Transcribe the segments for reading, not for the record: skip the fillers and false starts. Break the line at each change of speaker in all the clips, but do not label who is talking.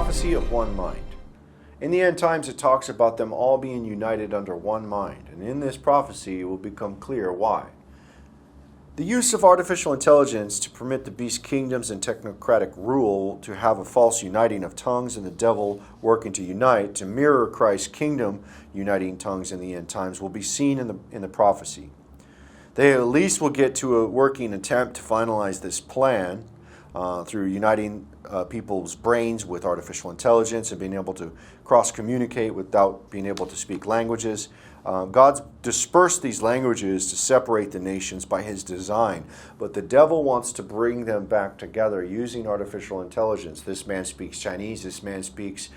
prophecy of one mind. In the end times, it talks about them all being united under one mind, and in this prophecy it will become clear why. The use of artificial intelligence to permit the beast kingdoms and technocratic rule to have a false uniting of tongues and the devil working to unite, to mirror Christ's kingdom uniting tongues in the end times, will be seen in the prophecy. They at least will get to a working attempt to finalize this plan through uniting people's brains with artificial intelligence and being able to cross-communicate without being able to speak languages. God's dispersed these languages to separate the nations by his design, but the devil wants to bring them back together using artificial intelligence. This man speaks Chinese, this man speaks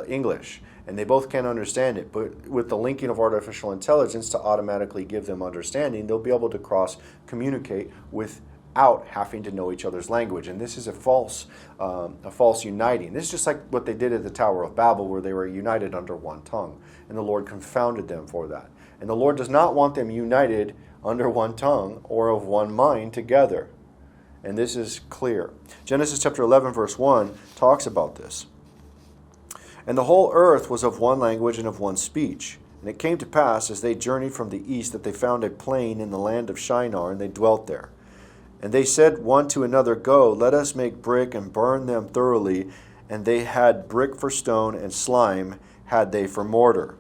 English, and they both can't understand it, but with the linking of artificial intelligence to automatically give them understanding, they'll be able to cross-communicate without having to know each other's language. And this is a false uniting. This is just like what they did at the Tower of Babel, where they were united under one tongue, and the Lord confounded them for that. And the Lord does not want them united under one tongue or of one mind together. And this is clear. Genesis chapter 11 verse 1 talks about this. And the whole earth was of one language and of one speech. And it came to pass, as they journeyed from the east, that they found a plain in the land of Shinar, and they dwelt there. And they said one to another, Go, let us make brick and burn them thoroughly. And they had brick for stone, and slime had they for mortar.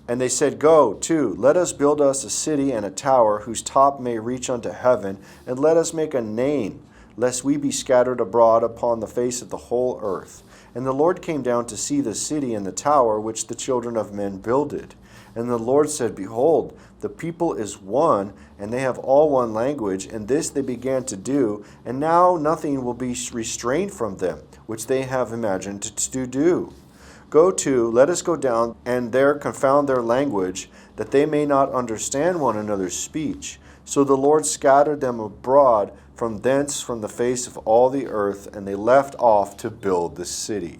And they said, Go, too, let us build us a city and a tower, whose top may reach unto heaven, and let us make a name, lest we be scattered abroad upon the face of the whole earth. And the Lord came down to see the city and the tower which the children of men builded. And the Lord said, Behold, the people is one, and they have all one language, and this they began to do, and now nothing will be restrained from them, which they have imagined to do. Go to, let us go down, and there confound their language, that they may not understand one another's speech. So the Lord scattered them abroad from thence from the face of all the earth, and they left off to build the city.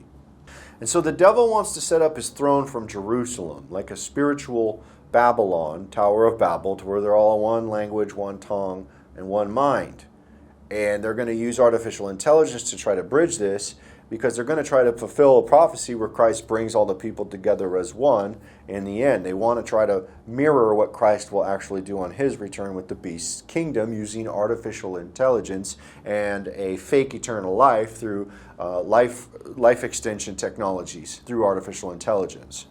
And so the devil wants to set up his throne from Jerusalem, like a spiritual Babylon, Tower of Babel, to where they're all one language, one tongue, and one mind. And they're going to use artificial intelligence to try to bridge this, because they're going to try to fulfill a prophecy where Christ brings all the people together as one in the end. They want to try to mirror what Christ will actually do on his return with the beast's kingdom, using artificial intelligence and a fake eternal life through life extension technologies through artificial intelligence.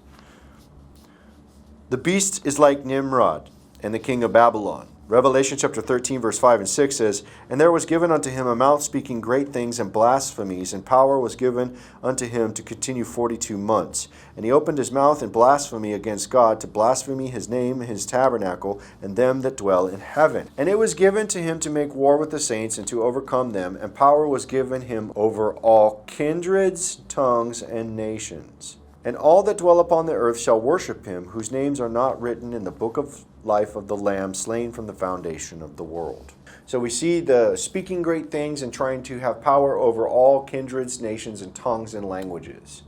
The beast is like Nimrod and the king of Babylon. Revelation chapter 13 verse 5 and 6 says, And there was given unto him a mouth speaking great things and blasphemies, and power was given unto him to continue 42 months. And he opened his mouth in blasphemy against God, to blaspheme his name, his tabernacle, and them that dwell in heaven. And it was given to him to make war with the saints, and to overcome them, and power was given him over all kindreds, tongues, and nations. And all that dwell upon the earth shall worship him, whose names are not written in the book of life of the Lamb, slain from the foundation of the world. So we see the speaking great things and trying to have power over all kindreds, nations, and tongues and languages.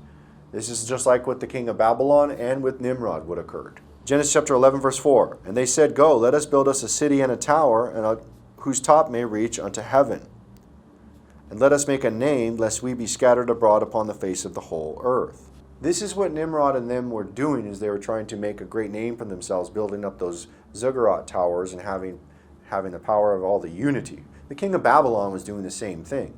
This is just like what the king of Babylon and with Nimrod would occurred. Genesis chapter 11 verse 4. And they said, Go, let us build us a city and a tower, and whose top may reach unto heaven. And let us make a name, lest we be scattered abroad upon the face of the whole earth. This is what Nimrod and them were doing, is they were trying to make a great name for themselves, building up those ziggurat towers and having the power of all the unity. The king of Babylon was doing the same thing.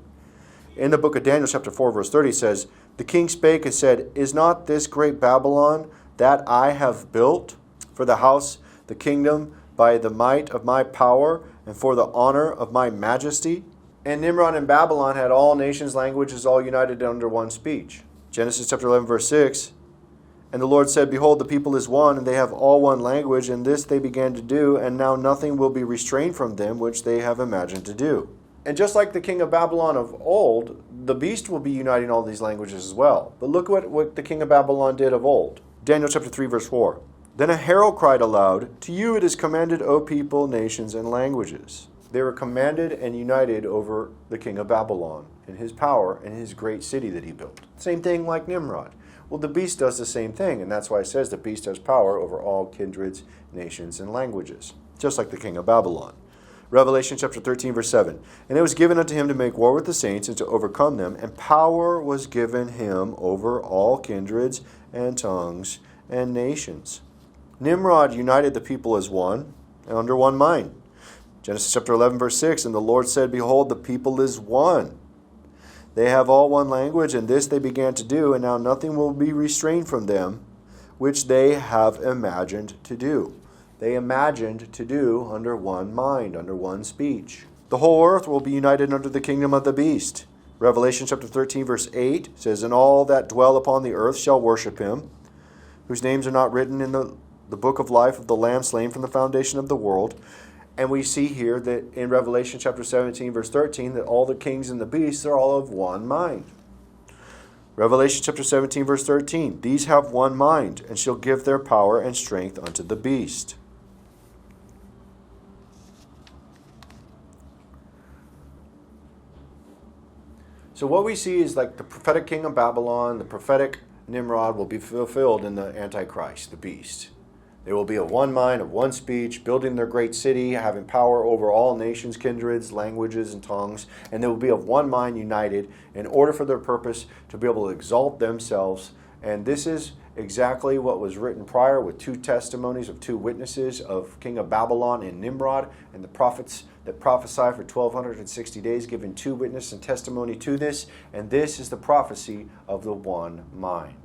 In the book of Daniel chapter 4 verse 30 says, The king spake and said, Is not this great Babylon that I have built for the house, the kingdom, by the might of my power, and for the honor of my majesty? And Nimrod and Babylon had all nations, languages, all united under one speech. Genesis chapter 11 verse 6, And the Lord said, Behold, the people is one, and they have all one language, and this they began to do, and now nothing will be restrained from them, which they have imagined to do. And just like the king of Babylon of old, the beast will be uniting all these languages as well. But look what the king of Babylon did of old. Daniel chapter 3 verse 4, Then a herald cried aloud, To you it is commanded, O people, nations, and languages. They were commanded and united over the king of Babylon and his power and his great city that he built. Same thing like Nimrod. Well, the beast does the same thing, and that's why it says the beast has power over all kindreds, nations, and languages, just like the king of Babylon. Revelation chapter 13, verse 7. And it was given unto him to make war with the saints and to overcome them, and power was given him over all kindreds and tongues and nations. Nimrod united the people as one and under one mind. Genesis chapter 11, verse 6. And the Lord said, Behold, the people is one. They have all one language, and this they began to do, and now nothing will be restrained from them, which they have imagined to do. They imagined to do under one mind, under one speech. The whole earth will be united under the kingdom of the beast. Revelation chapter 13, verse 8 says, And all that dwell upon the earth shall worship him, whose names are not written in the book of life of the Lamb slain from the foundation of the world. And we see here that in Revelation chapter 17, verse 13, that all the kings and the beasts are all of one mind. Revelation chapter 17, verse 13, These have one mind, and shall give their power and strength unto the beast. So what we see is like the prophetic king of Babylon, the prophetic Nimrod will be fulfilled in the Antichrist, the beast. They will be of one mind, of one speech, building their great city, having power over all nations, kindreds, languages, and tongues. And they will be of one mind, united, in order for their purpose to be able to exalt themselves. And this is exactly what was written prior with two testimonies of two witnesses of King of Babylon and Nimrod, and the prophets that prophesy for 1260 days, giving two witness and testimony to this. And this is the prophecy of the one mind.